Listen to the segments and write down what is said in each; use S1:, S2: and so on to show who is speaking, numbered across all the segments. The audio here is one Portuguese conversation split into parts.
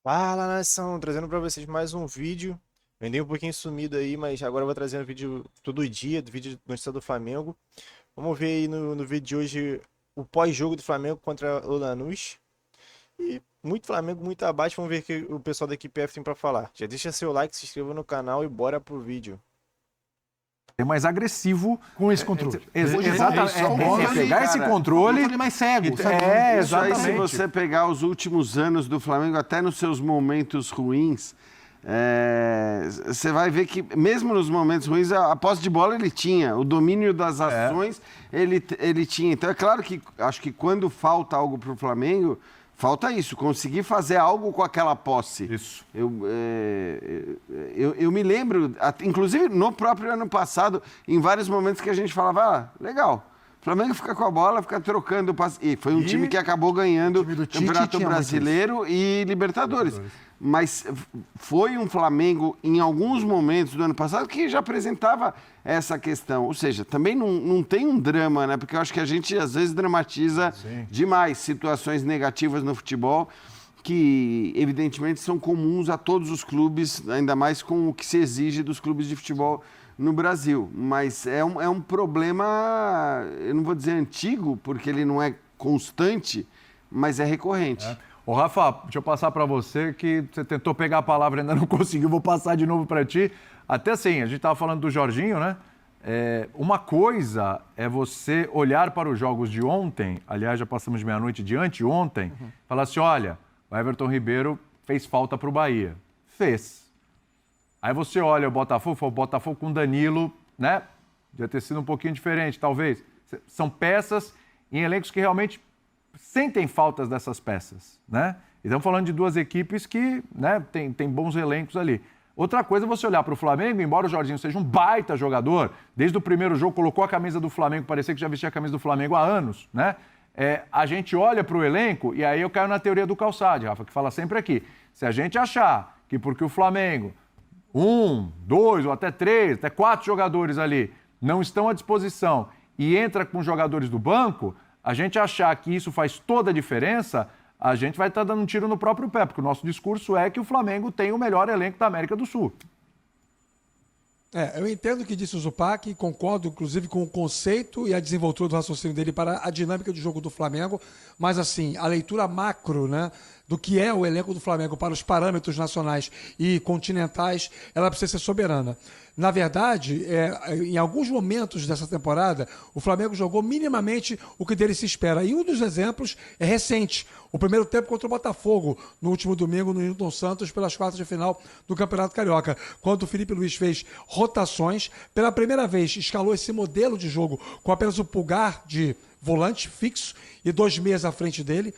S1: Fala, nação, trazendo pra vocês mais um vídeo. Eu andei um pouquinho sumido aí, mas agora eu vou trazendo vídeo todo dia, do vídeo do notícia do Flamengo. Vamos ver aí no vídeo de hoje o pós-jogo do Flamengo contra o Lanús. E muito Flamengo, muito abaixo. Vamos ver o que o pessoal da equipe F tem pra falar. Já deixa seu like, se inscreva no canal e bora pro vídeo.
S2: É mais agressivo
S3: Com esse controle.
S2: Exatamente. Pegar esse controle.
S3: Controle mais cego. Sabe?
S2: Isso aí,
S4: Se você pegar os últimos anos do Flamengo, até nos seus momentos ruins, você vai ver que, mesmo nos momentos ruins, a posse de bola ele tinha, o domínio das ações ele tinha. Então, é claro que acho que quando falta algo para o Flamengo, falta isso, conseguir fazer algo com aquela posse.
S2: Isso.
S4: Eu me lembro, inclusive no próprio ano passado, em vários momentos que a gente falava, legal. O Flamengo fica com a bola, fica trocando. E foi um time que acabou ganhando
S3: time do Tite
S4: Campeonato
S3: tinha muito
S4: Brasileiro e Libertadores. Mas foi um Flamengo, em alguns momentos do ano passado, que já apresentava essa questão. Ou seja, também não tem um drama, né? Porque eu acho que a gente, às vezes, dramatiza demais situações negativas no futebol, que, evidentemente, são comuns a todos os clubes, ainda mais com o que se exige dos clubes de futebol no Brasil. Mas é um problema, eu não vou dizer antigo, porque ele não é constante, mas é recorrente.
S2: Ô, Rafa, deixa eu passar para você que você tentou pegar a palavra e ainda não conseguiu, vou passar de novo para ti. Até assim, a gente estava falando do Jorginho, né? Uma coisa é você olhar para os jogos de ontem, aliás, já passamos de meia-noite de anteontem, falar assim, olha, o Everton Ribeiro fez falta para o Bahia. Fez. Aí você olha o Botafogo com Danilo, né? Devia ter sido um pouquinho diferente, talvez. São peças em elencos que realmente sentem faltas dessas peças, né? E estamos falando de duas equipes que, né, tem bons elencos ali. Outra coisa é você olhar para o Flamengo, embora o Jorginho seja um baita jogador, desde o primeiro jogo colocou a camisa do Flamengo, parecia que já vestia a camisa do Flamengo há anos, né? A gente olha para o elenco, e aí eu caio na teoria do Calçade, Rafa, que fala sempre aqui. Se a gente achar que porque o Flamengo, 1, 2 ou até 3, até 4 jogadores ali não estão à disposição e entra com jogadores do banco, a gente achar que isso faz toda a diferença, a gente vai estar dando um tiro no próprio pé, porque o nosso discurso é que o Flamengo tem o melhor elenco da América do Sul.
S3: Eu entendo o que disse o Zupac e concordo, inclusive, com o conceito e a desenvoltura do raciocínio dele para a dinâmica de jogo do Flamengo, mas, assim, a leitura macro, né, do que é o elenco do Flamengo para os parâmetros nacionais e continentais, ela precisa ser soberana. Na verdade, em alguns momentos dessa temporada, o Flamengo jogou minimamente o que dele se espera. E um dos exemplos é recente. O primeiro tempo contra o Botafogo, no último domingo, no Newton Santos, pelas quartas de final do Campeonato Carioca. Quando o Felipe Luiz fez rotações, pela primeira vez escalou esse modelo de jogo com apenas o Pulgar de volante fixo e 2 meias à frente dele.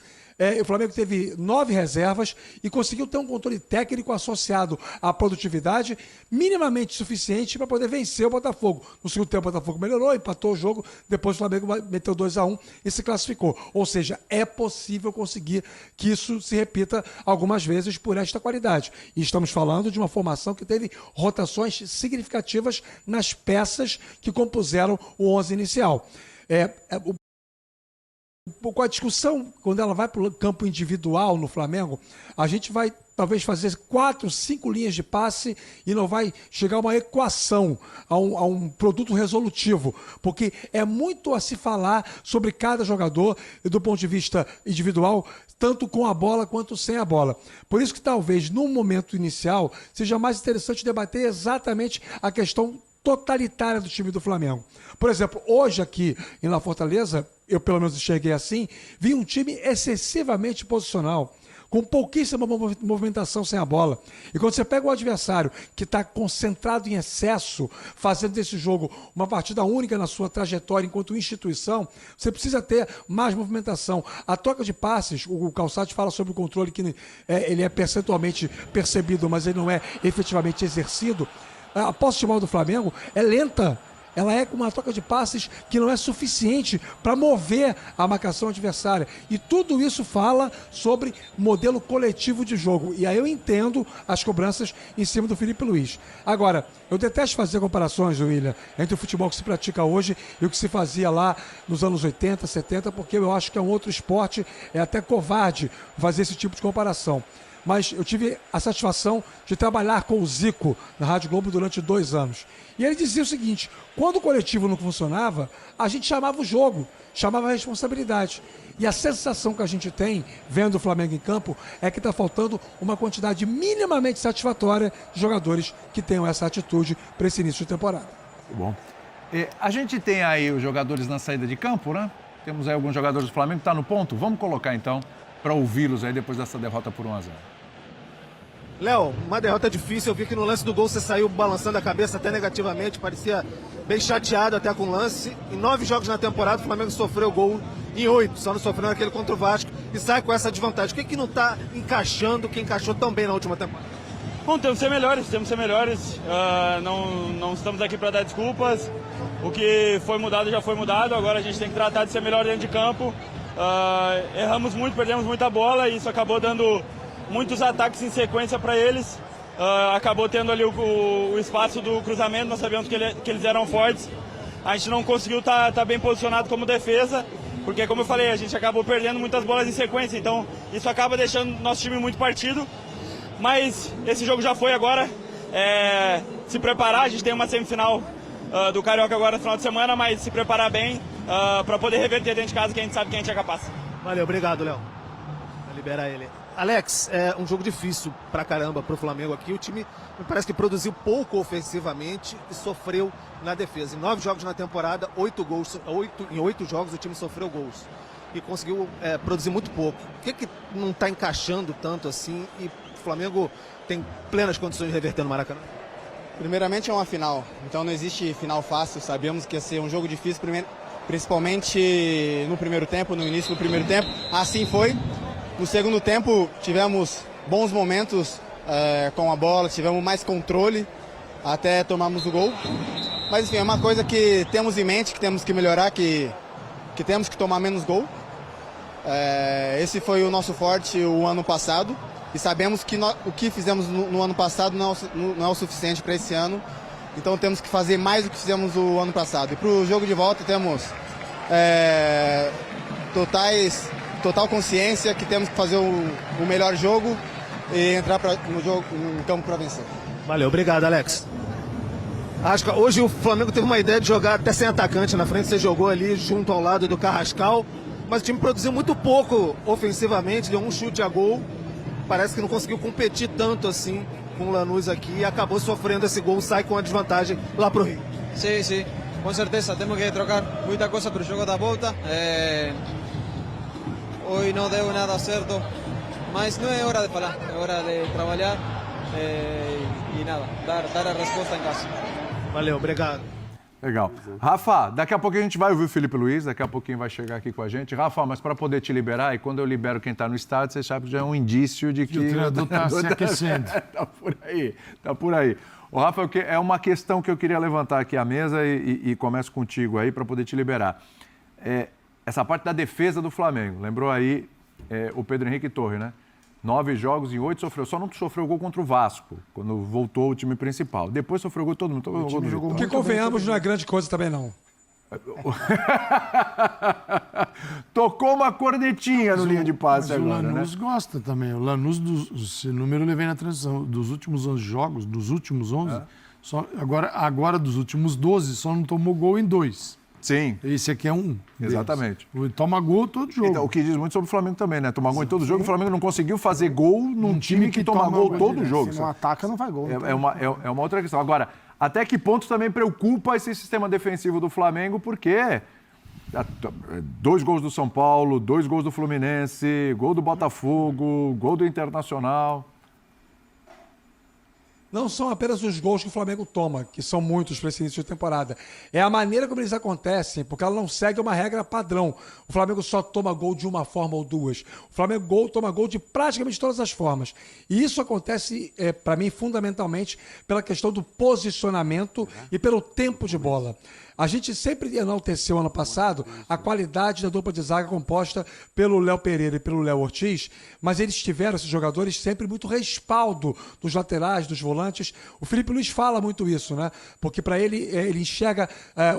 S3: O Flamengo teve 9 reservas e conseguiu ter um controle técnico associado à produtividade minimamente suficiente para poder vencer o Botafogo. No segundo tempo, o Botafogo melhorou, empatou o jogo, depois o Flamengo meteu 2-1 e se classificou. Ou seja, é possível conseguir que isso se repita algumas vezes por esta qualidade. E estamos falando de uma formação que teve rotações significativas nas peças que compuseram o 11 inicial. Com a discussão, quando ela vai para o campo individual no Flamengo, a gente vai talvez fazer 4, 5 linhas de passe e não vai chegar a uma equação, a um produto resolutivo, porque é muito a se falar sobre cada jogador e do ponto de vista individual, tanto com a bola quanto sem a bola. Por isso que talvez, no momento inicial, seja mais interessante debater exatamente a questão totalitária do time do Flamengo. Por exemplo, hoje aqui em La Fortaleza, eu pelo menos enxerguei assim, vi um time excessivamente posicional, com pouquíssima movimentação sem a bola. E quando você pega o adversário que está concentrado em excesso, fazendo desse jogo uma partida única na sua trajetória enquanto instituição, você precisa ter mais movimentação. A troca de passes, o Calçade fala sobre o controle que ele é percentualmente percebido, mas ele não é efetivamente exercido. A posse de bola do Flamengo é lenta. Ela é com uma troca de passes que não é suficiente para mover a marcação adversária. E tudo isso fala sobre modelo coletivo de jogo. E aí eu entendo as cobranças em cima do Felipe Luiz. Agora, eu detesto fazer comparações, William, entre o futebol que se pratica hoje e o que se fazia lá nos anos 80, 70, porque eu acho que é um outro esporte, é até covarde fazer esse tipo de comparação. mas eu tive a satisfação de trabalhar com o Zico na Rádio Globo durante 2 anos. E ele dizia o seguinte: quando o coletivo não funcionava, a gente chamava o jogo, chamava a responsabilidade. E a sensação que a gente tem, vendo o Flamengo em campo, é que está faltando uma quantidade minimamente satisfatória de jogadores que tenham essa atitude para esse início de temporada.
S2: Bom. A gente tem aí os jogadores na saída de campo, né? Temos aí alguns jogadores do Flamengo que estão no ponto. Vamos colocar então para ouvi-los aí depois dessa derrota por 1-0.
S5: Léo, uma derrota difícil. Eu vi que no lance do gol você saiu balançando a cabeça até negativamente, parecia bem chateado até com o lance. Em 9 jogos na temporada, o Flamengo sofreu gol em 8, só não sofreu naquele contra o Vasco e sai com essa desvantagem. O que não está encaixando, que encaixou tão bem na última temporada?
S6: Bom, temos que ser melhores. Não estamos aqui para dar desculpas. O que foi mudado já foi mudado, agora a gente tem que tratar de ser melhor dentro de campo. Erramos muito, perdemos muita bola e isso acabou dando muitos ataques em sequência para eles. Acabou tendo ali o espaço do cruzamento, nós sabemos que eles eram fortes. A gente não conseguiu estar bem posicionado como defesa, porque, como eu falei, a gente acabou perdendo muitas bolas em sequência, então isso acaba deixando nosso time muito partido. Mas esse jogo já foi agora. Se preparar, a gente tem uma semifinal do Carioca agora no final de semana, mas se preparar bem para poder reverter dentro de casa, que a gente sabe que a gente é capaz.
S5: Valeu, obrigado, Léo. Vou liberar ele. Alex, é um jogo difícil pra caramba pro Flamengo aqui. O time me parece que produziu pouco ofensivamente e sofreu na defesa. Em 9 jogos na temporada, 8 gols, em 8 jogos o time sofreu gols. E conseguiu produzir muito pouco. O que não está encaixando tanto assim e o Flamengo tem plenas condições de reverter no Maracanã?
S7: Primeiramente é uma final, então não existe final fácil. Sabemos que ia ser um jogo difícil, principalmente no primeiro tempo, no início do primeiro tempo. Assim foi. No segundo tempo tivemos bons momentos com a bola, tivemos mais controle até tomarmos o gol. Mas enfim, é uma coisa que temos em mente, que temos que melhorar, que temos que tomar menos gol. Esse foi o nosso forte o ano passado e sabemos que o que fizemos no ano passado não é o suficiente para esse ano. Então temos que fazer mais do que fizemos o ano passado. E para o jogo de volta temos total consciência que temos que fazer o melhor jogo e entrar no campo para vencer.
S5: Valeu, obrigado, Alex. Acho que hoje o Flamengo teve uma ideia de jogar até sem atacante na frente. Você jogou ali junto ao lado do Carrascal, mas o time produziu muito pouco ofensivamente, deu um chute a gol. Parece que não conseguiu competir tanto assim com o Lanús aqui e acabou sofrendo esse gol, sai com a desvantagem lá pro Rio.
S8: Sim, com certeza. Temos que trocar muita coisa para o jogo da volta. Hoje não deu nada certo, mas não é hora de falar, é hora de trabalhar e nada, dar a resposta em casa.
S5: Valeu, obrigado.
S2: Legal. Rafa, daqui a pouco a gente vai ouvir o Felipe Luiz, daqui a pouquinho vai chegar aqui com a gente. Rafa, mas para poder te liberar, e quando eu libero quem está no estádio, você sabe que já é um indício de que...
S9: o treinador está se aquecendo.
S2: Tá por aí. Ô, Rafa, é uma questão que eu queria levantar aqui à mesa e começo contigo aí para poder te liberar. Essa parte da defesa do Flamengo. Lembrou aí o Pedro Henrique Torre, né? 9 jogos em 8 sofreu. Só não sofreu gol contra o Vasco, quando voltou o time principal. Depois sofreu gol todo mundo.
S3: O que convenhamos não é grande coisa também, não.
S2: Tocou uma cornetinha no linha de passe
S9: mas
S2: agora,
S9: o Lanús gosta também. O Lanús, esse número eu levei na transição, dos últimos 11 jogos, dos últimos 11, só, agora dos últimos 12, só não tomou gol em 2.
S2: Sim.
S9: Esse aqui é um.
S2: Exatamente.
S9: Toma gol todo jogo.
S2: Então, o que diz muito sobre o Flamengo também, né? Tomar gol em todo jogo. O Flamengo não conseguiu fazer gol num time que toma gol todo jogo.
S10: Se não ataca, não vai gol.
S2: É uma outra questão. Agora, até que ponto também preocupa esse sistema defensivo do Flamengo, porque 2 gols do São Paulo, 2 gols do Fluminense, gol do Botafogo, gol do Internacional.
S3: Não são apenas os gols que o Flamengo toma, que são muitos para esse início de temporada. É a maneira como eles acontecem, porque ela não segue uma regra padrão. O Flamengo só toma gol de uma forma ou duas. O Flamengo toma gol de praticamente todas as formas. E isso acontece, para mim, fundamentalmente pela questão do posicionamento e pelo tempo de bola. A gente sempre enalteceu ano passado a qualidade da dupla de zaga composta pelo Léo Pereira e pelo Léo Ortiz, mas eles tiveram, esses jogadores, sempre muito respaldo dos laterais, dos volantes, centroavantes. O Felipe Luiz fala muito isso, né? Porque para ele enxerga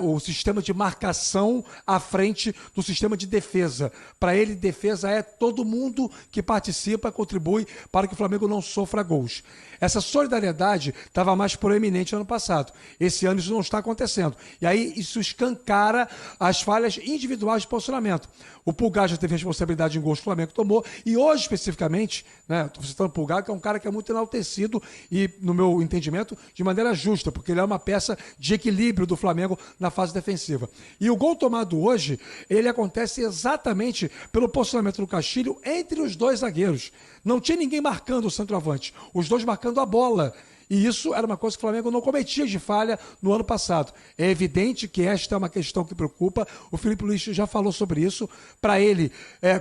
S3: o sistema de marcação à frente do sistema de defesa. Para ele, defesa é todo mundo que participa, contribui para que o Flamengo não sofra gols. Essa solidariedade estava mais proeminente ano passado. Esse ano isso não está acontecendo. E aí isso escancara as falhas individuais de posicionamento. O Pulgar já teve responsabilidade em gols que o Flamengo tomou. E hoje, especificamente, né, estou citando o Pulgar, que é um cara que é muito enaltecido e, no meu entendimento, de maneira justa, porque ele é uma peça de equilíbrio do Flamengo na fase defensiva. E o gol tomado hoje, ele acontece exatamente pelo posicionamento do Castilho entre os dois zagueiros. Não tinha ninguém marcando o centroavante, os dois marcando a bola. E isso era uma coisa que o Flamengo não cometia de falha no ano passado. É evidente que esta é uma questão que preocupa. O Felipe Luiz já falou sobre isso. Para ele,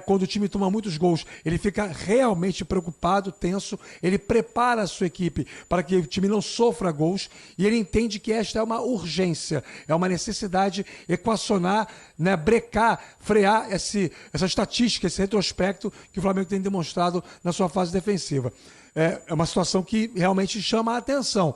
S3: quando o time toma muitos gols, ele fica realmente preocupado, tenso. Ele prepara a sua equipe para que o time não sofra gols. E ele entende que esta é uma urgência, é uma necessidade equacionar, né, brecar, frear essa estatística, esse retrospecto que o Flamengo tem demonstrado na sua fase defensiva. É uma situação que realmente chama a atenção.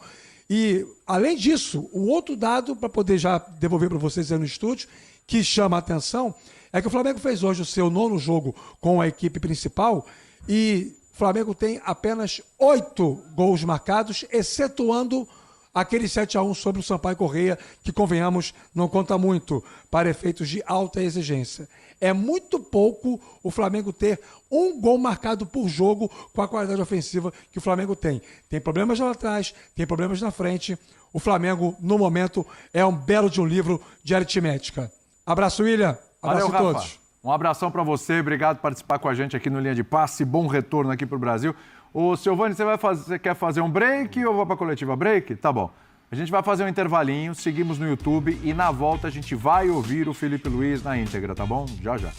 S3: E, além disso, o outro dado, para poder já devolver para vocês aí no estúdio, que chama a atenção, é que o Flamengo fez hoje o seu 9º jogo com a equipe principal e o Flamengo tem apenas 8 gols marcados, excetuando aquele 7-1 sobre o Sampaio Corrêa, que, convenhamos, não conta muito para efeitos de alta exigência. É muito pouco o Flamengo ter um gol marcado por jogo com a qualidade ofensiva que o Flamengo tem. Tem problemas lá atrás, tem problemas na frente. O Flamengo, no momento, é um belo de um livro de aritmética. Abraço, William. Abraço a todos.
S2: Rafa. Um abração para você. Obrigado por participar com a gente aqui no Linha de Passe. Bom retorno aqui para o Brasil. Ô, Silvani, você quer fazer um break ou vai para a coletiva break? Tá bom. A gente vai fazer um intervalinho, seguimos no YouTube e na volta a gente vai ouvir o Felipe Luiz na íntegra, tá bom? Já, já.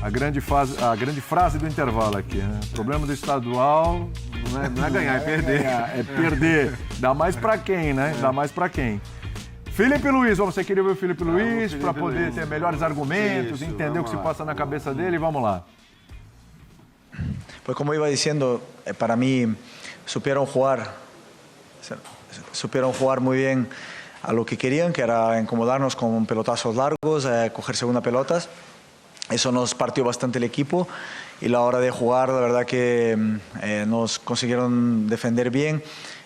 S2: A grande frase do intervalo aqui, né? O problema do estadual não é ganhar, é perder. É perder. Dá mais pra quem, né? Dá mais pra quem. Felipe Luiz, você queria ver o Felipe Luiz para poder ter melhores argumentos, entender o que se passa na cabeça dele? Vamos lá.
S10: Pues como iba diciendo, para mí supieron jugar muy bien a lo que querían, que era incomodarnos con pelotazos largos, coger segunda pelotas. Eso nos partió bastante el equipo y a la hora de jugar, la verdad que nos consiguieron defender bien,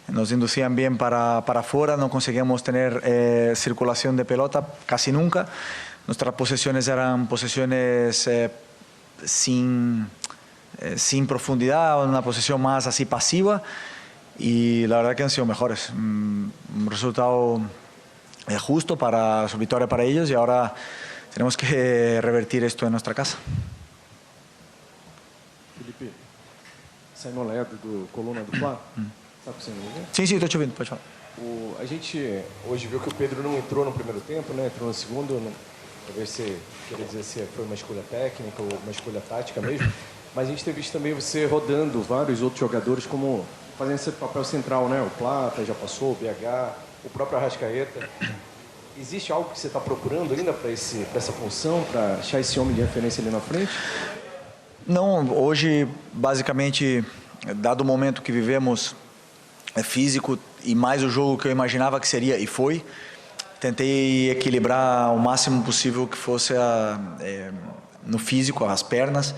S10: nos inducían bien para afuera, no conseguíamos tener circulación de pelota casi nunca. Nuestras posesiones eran posesiones sin profundidad, una posesión más así pasiva y la verdad que han sido mejores. Un resultado justo para su victoria para ellos y ahora tenemos que revertir esto en nuestra casa.
S11: Felipe, Simon Ledo do Coluna do Fla. Tá conseguindo ouvir?
S10: Sim, estou te ouvindo, pode falar.
S11: A gente hoje viu que o Pedro não entrou no primeiro tempo, né? Entrou no segundo, para ver se, queria dizer, se foi uma escolha técnica ou uma escolha tática mesmo. Mas a gente tem visto também você rodando vários outros jogadores como fazendo esse papel central, né? O Plata já passou, o BH, o próprio Arrascaeta. Existe algo que você está procurando ainda para essa função, para achar esse homem de referência ali na frente?
S10: Não, hoje, basicamente, dado o momento que vivemos, físico e mais o jogo que eu imaginava que seria e foi, tentei equilibrar o máximo possível que fosse no físico, as pernas,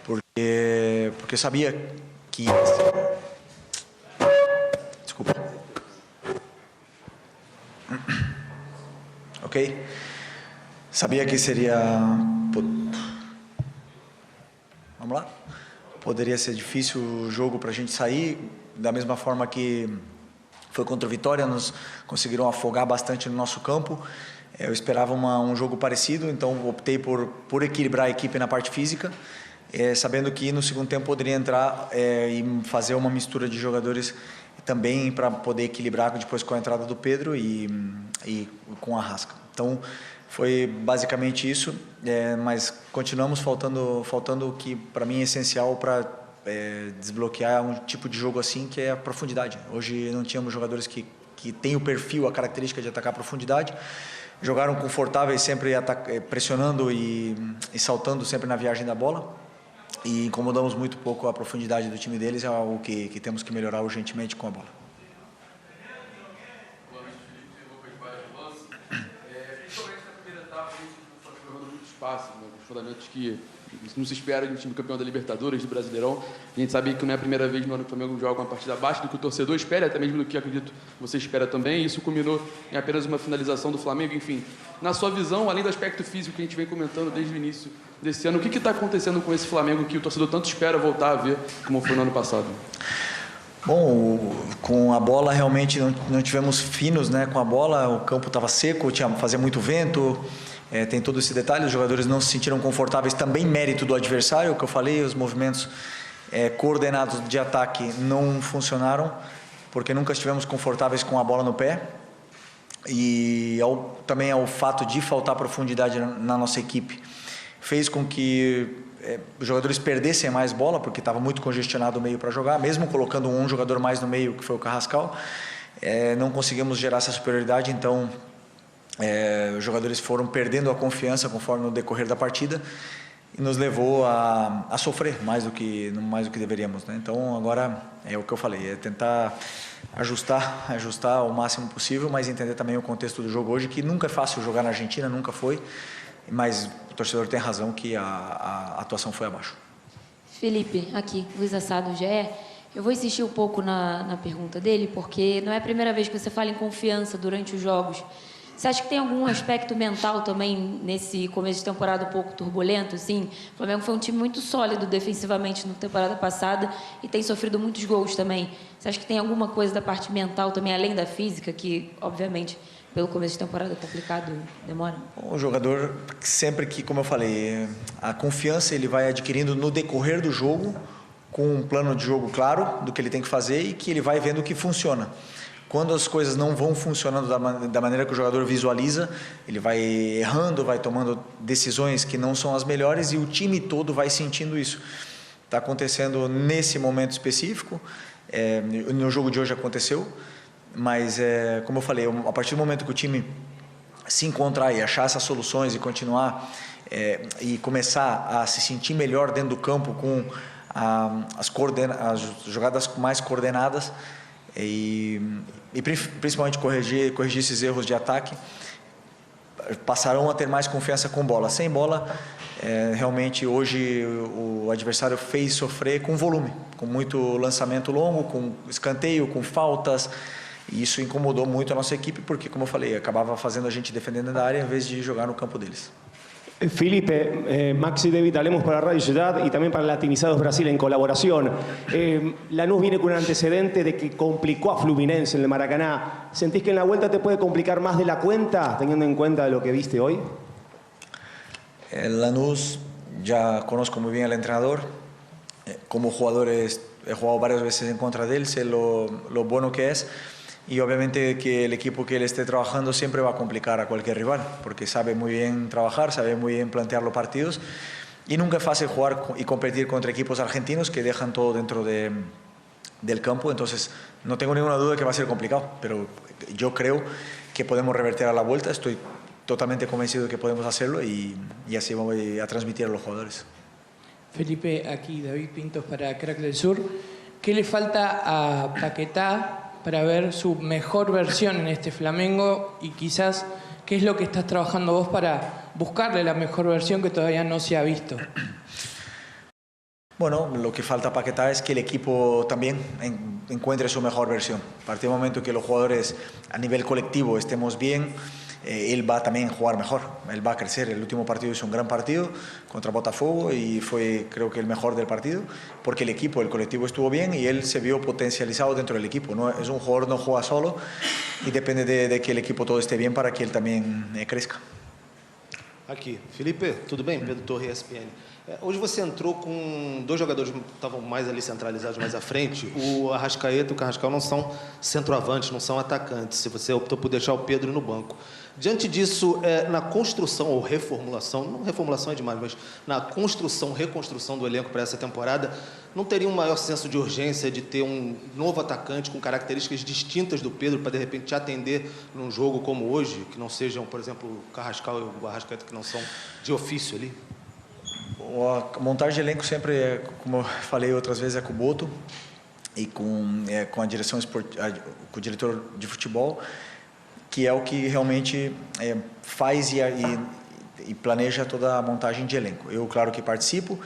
S10: porque sabia que... Desculpa. Ok? Sabia que seria... Vamos lá? Poderia ser difícil o jogo para a gente sair, da mesma forma que foi contra o Vitória, nos conseguiram afogar bastante no nosso campo. Eu esperava um jogo parecido, então optei por equilibrar a equipe na parte física, sabendo que no segundo tempo poderia entrar e fazer uma mistura de jogadores também para poder equilibrar depois com a entrada do Pedro e com a Arrasca. Então foi basicamente isso, mas continuamos faltando o que para mim é essencial para desbloquear um tipo de jogo assim, que é a profundidade. Hoje não tínhamos jogadores que têm o perfil, a característica de atacar a profundidade. jogaram confortáveis, sempre pressionando e saltando sempre na viagem da bola. E incomodamos muito pouco a profundidade do time deles, é algo que temos que melhorar urgentemente com a bola.
S12: Principalmente na primeira etapa, a gente está jogando muito espaço, os fundamentos que não se espera de um time campeão da Libertadores, do Brasileirão. A gente sabe que não é a primeira vez no ano que o Flamengo joga uma partida abaixo do que o torcedor espera, até mesmo do que acredito você espera também. Isso culminou em apenas uma finalização do Flamengo. Enfim, na sua visão, além do aspecto físico que a gente vem comentando desde o início desse ano, o que está acontecendo com esse Flamengo que o torcedor tanto espera voltar a ver como foi no ano passado?
S10: Bom, com a bola realmente não tivemos finos, né? Com a bola, o campo estava seco, fazia muito vento. Tem todo esse detalhe, os jogadores não se sentiram confortáveis, também mérito do adversário, o que eu falei, os movimentos coordenados de ataque não funcionaram, porque nunca estivemos confortáveis com a bola no pé, e também o fato de faltar profundidade na nossa equipe, fez com que os jogadores perdessem mais bola, porque estava muito congestionado o meio para jogar, mesmo colocando um jogador mais no meio, que foi o Carrascal, não conseguimos gerar essa superioridade, então... os jogadores foram perdendo a confiança conforme no decorrer da partida e nos levou a sofrer mais do que deveríamos, né? Então agora é o que eu falei, tentar ajustar o máximo possível, mas entender também o contexto do jogo hoje, que nunca é fácil jogar na Argentina, nunca foi, mas o torcedor tem razão que a atuação foi abaixo.
S13: Felipe, aqui, Luiz Assado, GE. Eu vou insistir um pouco na pergunta dele, porque não é a primeira vez que você fala em confiança durante os jogos. Você acha que tem algum aspecto mental também nesse começo de temporada um pouco turbulento? Sim, o Flamengo foi um time muito sólido defensivamente na temporada passada e tem sofrido muitos gols também. Você acha que tem alguma coisa da parte mental também, além da física, que, obviamente, pelo começo de temporada complicado, demora?
S10: O jogador, sempre que, como eu falei, a confiança ele vai adquirindo no decorrer do jogo, com um plano de jogo claro do que ele tem que fazer e que ele vai vendo o que funciona. Quando as coisas não vão funcionando da maneira que o jogador visualiza, ele vai errando, vai tomando decisões que não são as melhores e o time todo vai sentindo isso. Está acontecendo nesse momento específico, no jogo de hoje aconteceu, mas, como eu falei, a partir do momento que o time se encontrar e achar essas soluções e continuar e começar a se sentir melhor dentro do campo com as jogadas mais coordenadas, e principalmente corrigir esses erros de ataque, passarão a ter mais confiança com bola. Sem bola, realmente hoje o adversário fez sofrer com volume, com muito lançamento longo, com escanteio, com faltas, e isso incomodou muito a nossa equipe, porque, como eu falei, acabava fazendo a gente defendendo na área em vez de jogar no campo deles.
S14: Felipe, Maxi y David, hablemos para Radio Ciudad y también para Latinizados Brasil en colaboración. Lanús viene con un antecedente de que complicó a Fluminense en el Maracaná. ¿Sentís que en la vuelta te puede complicar más de la cuenta, teniendo en cuenta lo que viste hoy?
S10: Lanús, ya conozco muy bien al entrenador. Como jugador he jugado varias veces en contra de él, sé lo bueno que es. Y obviamente que el equipo que él esté trabajando siempre va a complicar a cualquier rival, porque sabe muy bien trabajar, sabe muy bien plantear los partidos y nunca es fácil jugar y competir contra equipos argentinos que dejan todo dentro del campo, entonces no tengo ninguna duda que va a ser complicado, pero yo creo que podemos revertir a la vuelta, estoy totalmente convencido de que podemos hacerlo y así vamos a transmitir a los jugadores.
S15: Felipe, aquí David Pintos para Crack del Sur. ¿Qué le falta a Paquetá para ver su mejor versión en este Flamengo y quizás qué es lo que estás trabajando vos para buscarle la mejor versión que todavía no se ha visto?
S10: Bueno, lo que falta a Paquetá es que el equipo también encuentre su mejor versión. A partir del momento que los jugadores a nivel colectivo estemos bien, él va también a jugar mejor, él va a crecer. El último partido hizo un gran partido contra Botafogo y fue, creo que, el mejor del partido, porque el equipo, el colectivo estuvo bien y él se vio potencializado dentro del equipo. No, es un jugador, no juega solo y depende de que el equipo todo esté bien para que él también crezca.
S5: Aqui, Felipe, tudo bem? Pedro Torre, ESPN. Hoje você entrou com 2 jogadores que estavam mais ali centralizados, mais à frente. O Arrascaeta e o Carrascal não são centroavantes, não são atacantes. Se você optou por deixar o Pedro no banco. Diante disso, na construção ou reformulação, não reformulação é demais, mas na construção, reconstrução do elenco para essa temporada, não teria um maior senso de urgência de ter um novo atacante com características distintas do Pedro para, de repente, te atender num jogo como hoje, que não sejam, por exemplo, o Carrascal e o Arrascaeta, que não são de ofício ali?
S10: A montagem de elenco sempre, como eu falei outras vezes, é com o Boto e com a direção esportiva, com o diretor de futebol, que é o que realmente faz e planeja toda a montagem de elenco. Eu, claro que participo,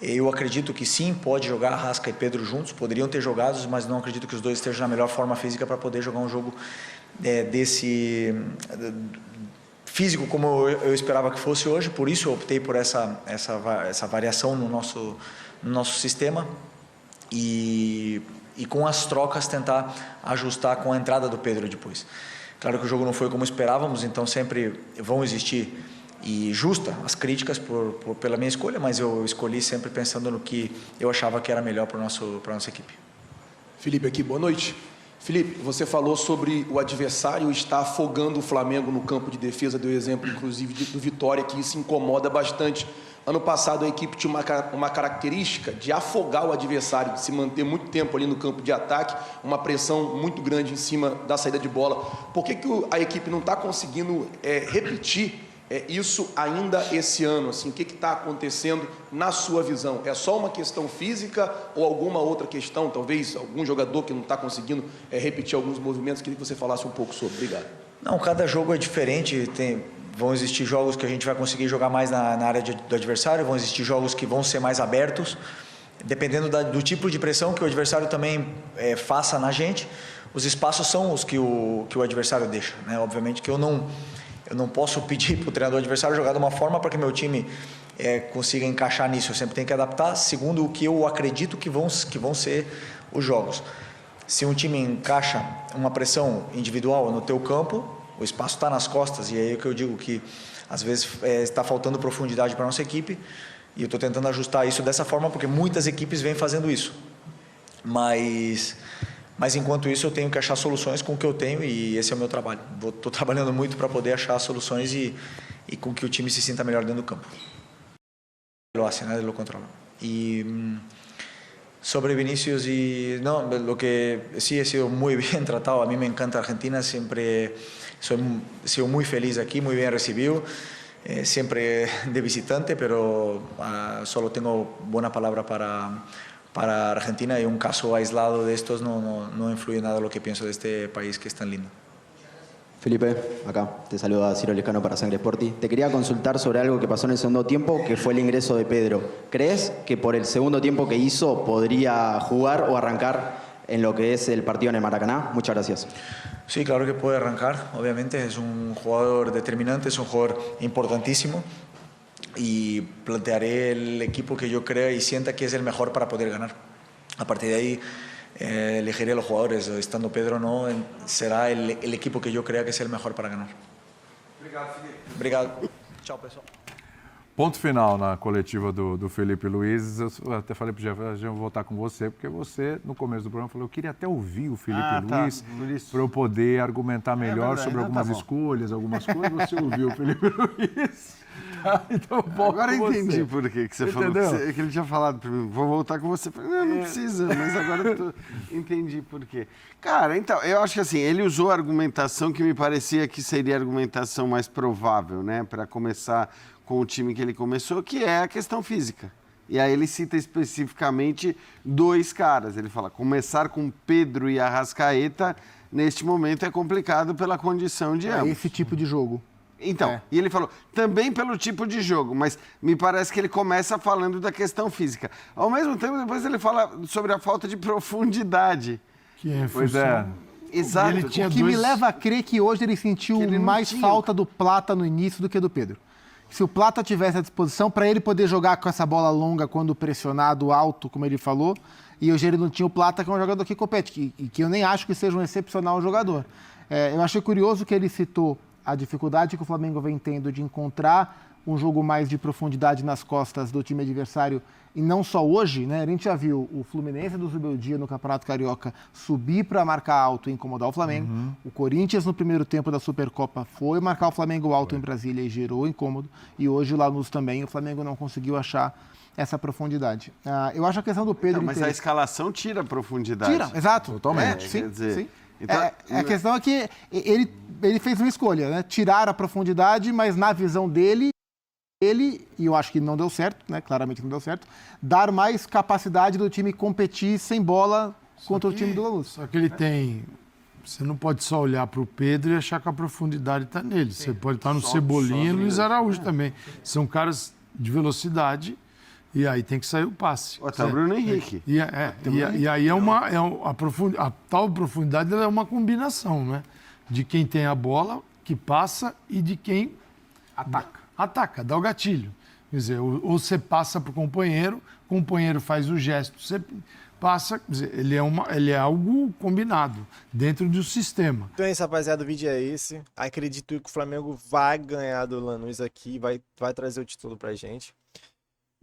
S10: eu acredito que sim, pode jogar Arrasca e Pedro juntos, poderiam ter jogados, mas não acredito que os dois estejam na melhor forma física para poder jogar um jogo desse físico como eu esperava que fosse hoje, por isso eu optei por essa variação no nosso sistema e com as trocas tentar ajustar com a entrada do Pedro depois. Claro que o jogo não foi como esperávamos, então sempre vão existir e justa as críticas pela minha escolha, mas eu escolhi sempre pensando no que eu achava que era melhor para a nossa equipe.
S16: Felipe aqui, boa noite. Felipe, você falou sobre o adversário estar afogando o Flamengo no campo de defesa, deu exemplo inclusive do Vitória, que isso incomoda bastante. Ano passado a equipe tinha uma característica de afogar o adversário, de se manter muito tempo ali no campo de ataque, uma pressão muito grande em cima da saída de bola. Por que a equipe não está conseguindo repetir isso ainda esse ano? Assim, o que está acontecendo na sua visão? É só uma questão física ou alguma outra questão? Talvez algum jogador que não está conseguindo repetir alguns movimentos? Queria que você falasse um pouco sobre. Obrigado.
S10: Não, cada jogo é diferente. Vão existir jogos que a gente vai conseguir jogar mais na área do adversário, vão existir jogos que vão ser mais abertos, dependendo do tipo de pressão que o adversário também faça na gente. Os espaços são os que o adversário deixa, né? Obviamente que eu não posso pedir para o treinador adversário jogar de uma forma para que meu time consiga encaixar nisso. Eu sempre tenho que adaptar segundo o que eu acredito que vão ser os jogos. Se um time encaixa uma pressão individual no teu campo, o espaço está nas costas, e é aí que eu digo que às vezes está faltando profundidade para a nossa equipe, e eu estou tentando ajustar isso dessa forma, porque muitas equipes vêm fazendo isso. Mas enquanto isso eu tenho que achar soluções com o que eu tenho, e esse é o meu trabalho. Estou trabalhando muito para poder achar soluções e com que o time se sinta melhor dentro do campo. Lo hace, nadie lo controla. Sobre Vinicius lo que sí he sido muy bien tratado. A mí me encanta Argentina, siempre he sido muy feliz aquí, muy bien recibido, siempre de visitante, pero solo tengo buena palabra para Argentina, y un caso aislado de estos no influye nada en lo que pienso de este país que es tan lindo.
S17: Felipe, acá te saluda Ciro Lescano para Sangre Sporti. Te quería consultar sobre algo que pasó en el segundo tiempo, que fue el ingreso de Pedro. ¿Crees que por el segundo tiempo que hizo podría jugar o arrancar en lo que es el partido en el Maracaná? Muchas gracias.
S10: Sí, claro que puede arrancar, obviamente es un jugador determinante, es un jugador importantísimo, y plantearé el equipo que yo crea y sienta que es el mejor para poder ganar. A partir de ahí elegiré a los jugadores, estando Pedro o no, será el equipo que yo crea que es el mejor para ganar.
S2: Obrigado, Felipe.
S10: Obrigado. Tchau, pessoal.
S2: Ponto final na coletiva do Felipe Luiz. Eu até falei para o Jeff, eu vou voltar com você, porque você, no começo do programa, falou: eu queria até ouvir o Felipe Luiz para eu poder argumentar melhor sobre algumas escolhas, algumas coisas. Você ouviu o Felipe Luiz? Então,
S4: agora eu entendi por que você falou. Que ele tinha falado para mim, vou voltar com você. Não precisa, mas agora eu entendi por quê. Cara, então, eu acho que assim, ele usou a argumentação que me parecia que seria a argumentação mais provável, né? Para começar com o time que ele começou, que é a questão física. E aí ele cita especificamente 2 caras. Ele fala, começar com Pedro e Arrascaeta, neste momento é complicado pela condição de ambos.
S18: Esse tipo de jogo.
S4: Então, e ele falou, também pelo tipo de jogo, mas me parece que ele começa falando da questão física. Ao mesmo tempo, depois ele fala sobre a falta de profundidade.
S9: Que é
S2: pois é.
S4: Exato.
S18: O que me leva a crer que hoje ele sentiu mais falta do Plata no início do que do Pedro. Se o Plata tivesse à disposição, para ele poder jogar com essa bola longa quando pressionado alto, como ele falou, e hoje ele não tinha o Plata, que é um jogador que compete, e que eu nem acho que seja um excepcional jogador. Eu achei curioso que ele citou a dificuldade que o Flamengo vem tendo de encontrar um jogo mais de profundidade nas costas do time adversário, e não só hoje, né? A gente já viu o Fluminense do Zubeldia no Campeonato Carioca subir para marcar alto e incomodar o Flamengo. O Corinthians no primeiro tempo da Supercopa foi marcar o Flamengo alto em Brasília e gerou incômodo. E hoje o Lanús também, o Flamengo não conseguiu achar essa profundidade. Eu acho a questão do Pedro...
S4: Mas a escalação tira a profundidade.
S18: Tira, exato.
S4: Totalmente.
S18: Sim,
S4: Quer dizer,
S18: sim.
S4: então,
S18: A questão é que ele fez uma escolha, né? Tirar a profundidade, mas na visão dele, e eu acho que não deu certo, né? Claramente não deu certo, dar mais capacidade do time competir sem bola contra o time do Lanús.
S9: Só que ele tem... Você não pode só olhar para o Pedro e achar que a profundidade está nele. Você pode estar no Cebolinha e Luiz Araújo também. São caras de velocidade e aí tem que sair o passe.
S4: Até o Bruno Henrique.
S9: E aí a tal profundidade é uma combinação, né? De quem tem a bola, que passa, e de quem ataca, dá o gatilho. Quer dizer, ou você passa para o companheiro faz o gesto, você passa, quer dizer, ele é algo combinado dentro do sistema.
S1: Então é isso, rapaziada, o vídeo é esse. Acredito que o Flamengo vai ganhar do Lanús aqui, vai trazer o título pra gente.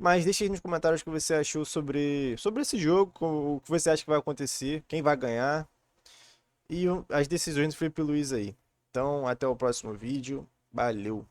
S1: Mas deixa aí nos comentários o que você achou sobre esse jogo, o que você acha que vai acontecer, quem vai ganhar e as decisões do Felipe Luiz aí. Então, até o próximo vídeo. Valeu!